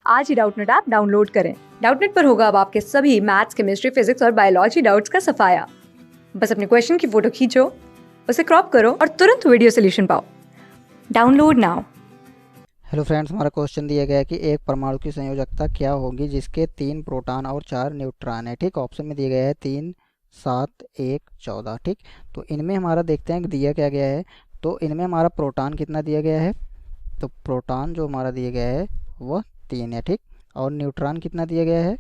आज ही Doubtnut app download करें। Doubtnut पर होगा अब आपके सभी मैथ्स, केमिस्ट्री, फिजिक्स और बायोलॉजी डाउट्स का सफाया। बस अपने क्वेश्चन की फोटो खींचो, उसे क्रॉप करो और तुरंत वीडियो सोल्यूशन पाओ। Download now. हेलो फ्रेंड्स, हमारा क्वेश्चन दिया गया है कि एक परमाणु की संयोजकता क्या होगी जिसके 3 प्रोटॉन और 4 न्यूट्रॉन है। ठीक, ऑप्शन में दिया गया है 3, 7, 1, 14। ठीक, तो इनमें हमारा देखते हैं कि दिया क्या गया है। तो इनमें हमारा प्रोटॉन कितना दिया गया है, तो प्रोटॉन जो हमारा दिया गया है वह 3 है। ठीक, और न्यूट्रॉन कितना दिया गया है,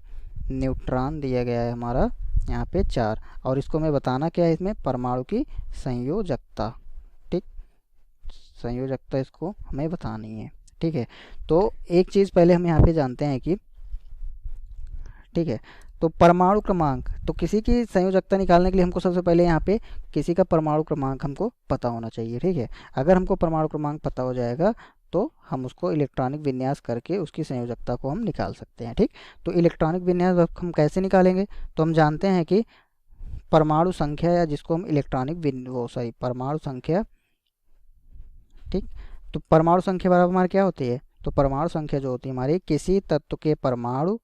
न्यूट्रॉन दिया गया है हमारा यहाँ पे 4। और इसको मैं बताना क्या है, इसमें परमाणु की संयोजकता। ठीक, संयोजकता इसको हमें बतानी है। ठीक है, तो एक चीज़ पहले हम यहाँ पे जानते हैं कि, ठीक है, तो परमाणु क्रमांक, तो किसी की संयोजकता निकालने के लिए हमको सबसे पहले यहाँ पे किसी का परमाणु क्रमांक हमको पता होना चाहिए। ठीक है, अगर हमको परमाणु क्रमांक पता हो जाएगा तो हम उसको इलेक्ट्रॉनिक विन्यास करके उसकी संयोजकता को हम निकाल सकते हैं। ठीक, तो इलेक्ट्रॉनिक विन्यास हम कैसे निकालेंगे, तो हम जानते हैं कि परमाणु संख्या, या जिसको हम इलेक्ट्रॉनिक परमाणु संख्या। ठीक, तो परमाणु संख्या बराबर हमारी क्या होती है, तो परमाणु संख्या जो होती है हमारी किसी तत्व के परमाणु,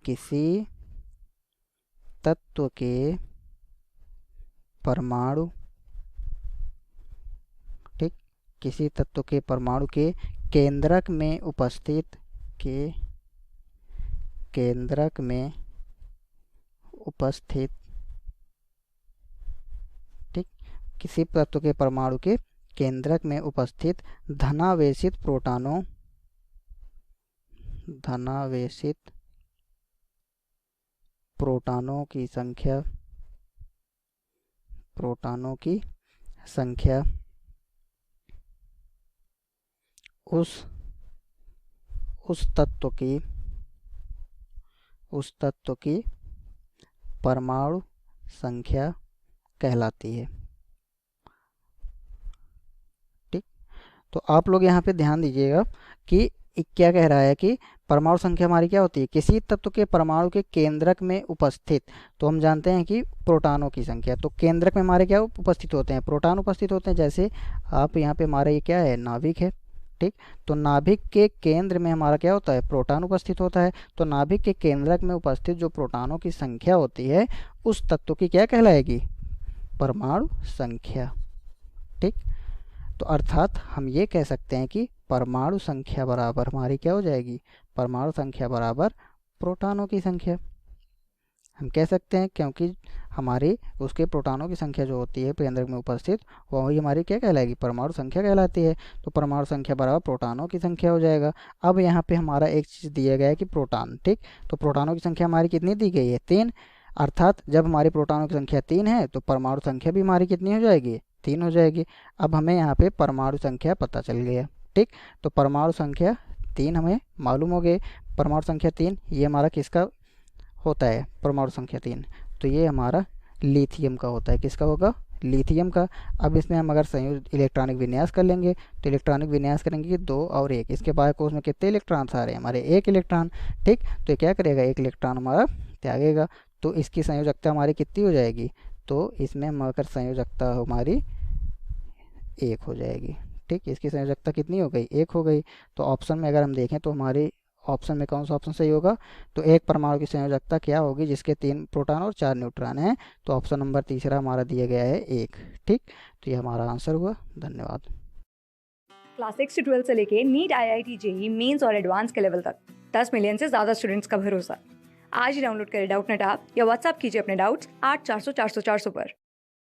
किसी तत्व के परमाणु, ठीक, किसी तत्व के परमाणु के केंद्रक में उपस्थित, के केंद्रक में उपस्थित, ठीक, किसी तत्व के परमाणु के केंद्रक में उपस्थित धनावेशित प्रोटॉनों, धनावेशित प्रोटॉनों की संख्या, प्रोटॉनों की संख्या उस तत्व की, उस तत्व की परमाणु संख्या कहलाती है। ठीक, तो आप लोग यहाँ पे ध्यान दीजिएगा कि क्या कह रहा है कि परमाणु संख्या हमारी क्या होती है, किसी तत्व के परमाणु के केंद्रक में उपस्थित। तो हम जानते हैं कि प्रोटॉनों की संख्या, तो केंद्रक में हमारे क्या उपस्थित होते हैं, प्रोटॉन उपस्थित होते हैं। जैसे आप यहाँ पे हमारा ये क्या है, नाभिक है। ठीक, तो नाभिक के केंद्र में हमारा क्या होता है, प्रोटॉन उपस्थित होता है। तो नाभिक के केंद्रक में उपस्थित जो प्रोटॉनों की संख्या होती है उस तत्व की क्या कहलाएगी, परमाणु संख्या। ठीक, तो अर्थात हम ये कह सकते हैं कि परमाणु संख्या बराबर हमारी क्या हो जाएगी, परमाणु संख्या बराबर प्रोटॉनों की संख्या। हम कह सकते हैं क्योंकि हमारी उसके प्रोटॉनों की संख्या जो होती है केंद्रक में उपस्थित, वही हमारी क्या कहलाएगी, परमाणु संख्या कहलाती है। तो परमाणु संख्या बराबर प्रोटॉनों की संख्या हो जाएगा। अब यहाँ पे हमारा एक चीज़ दिया गया है कि प्रोटॉन, ठीक, तो प्रोटॉनों की संख्या हमारी कितनी दी गई है, 3। अर्थात जब हमारी प्रोटॉनों की संख्या 3 है तो परमाणु संख्या भी हमारी कितनी हो जाएगी, 3 हो जाएगी। अब हमें यहाँ पे परमाणु संख्या पता चल गया। ठीक, तो परमाणु संख्या 3 हमें मालूम हो गए। परमाणु संख्या 3 ये हमारा किसका होता है, परमाणु संख्या 3, तो ये हमारा लिथियम का होता है। किसका होगा, लिथियम का। अब इसमें हम अगर संयुक्त इलेक्ट्रॉनिक विन्यास कर लेंगे तो इलेक्ट्रॉनिक विन्यास करेंगे कि 2 और 1, इसके बाद कोष में कितने इलेक्ट्रॉन आ रहे हैं, हमारे 1 इलेक्ट्रॉन। ठीक, तो ये क्या करेगा, 1 इलेक्ट्रॉन हमारा त्यागेगा। तो इसकी संयोजकता हमारी कितनी हो जाएगी, तो इसमें हम अगर संयोजकता हमारी 1 हो जाएगी। ठीक, इसकी संयोजकता कितनी हो गई, 1 हो गई। तो ऑप्शन में अगर हम देखें तो हमारी ऑप्शन में कौन सा ऑप्शन सही होगा, तो एक परमाणु की संयोजकता क्या होगी जिसके 3 प्रोटॉन और 4 न्यूट्रॉन हैं, तो ऑप्शन नंबर तीसरा हमारा दिया गया है 1। ठीक, तो ये हमारा आंसर हुआ। धन्यवाद। क्लास 6 से 12 से लेके नीट, IIT, JEE मेंस और एडवांस के लेवल तक 10 मिलियन से ज्यादा स्टूडेंट्स का भरोसा। आज ही डाउनलोड करें डाउटनेट ऐप या व्हाट्सएप कीजिए अपने डाउट्स 8400 400 400 पर।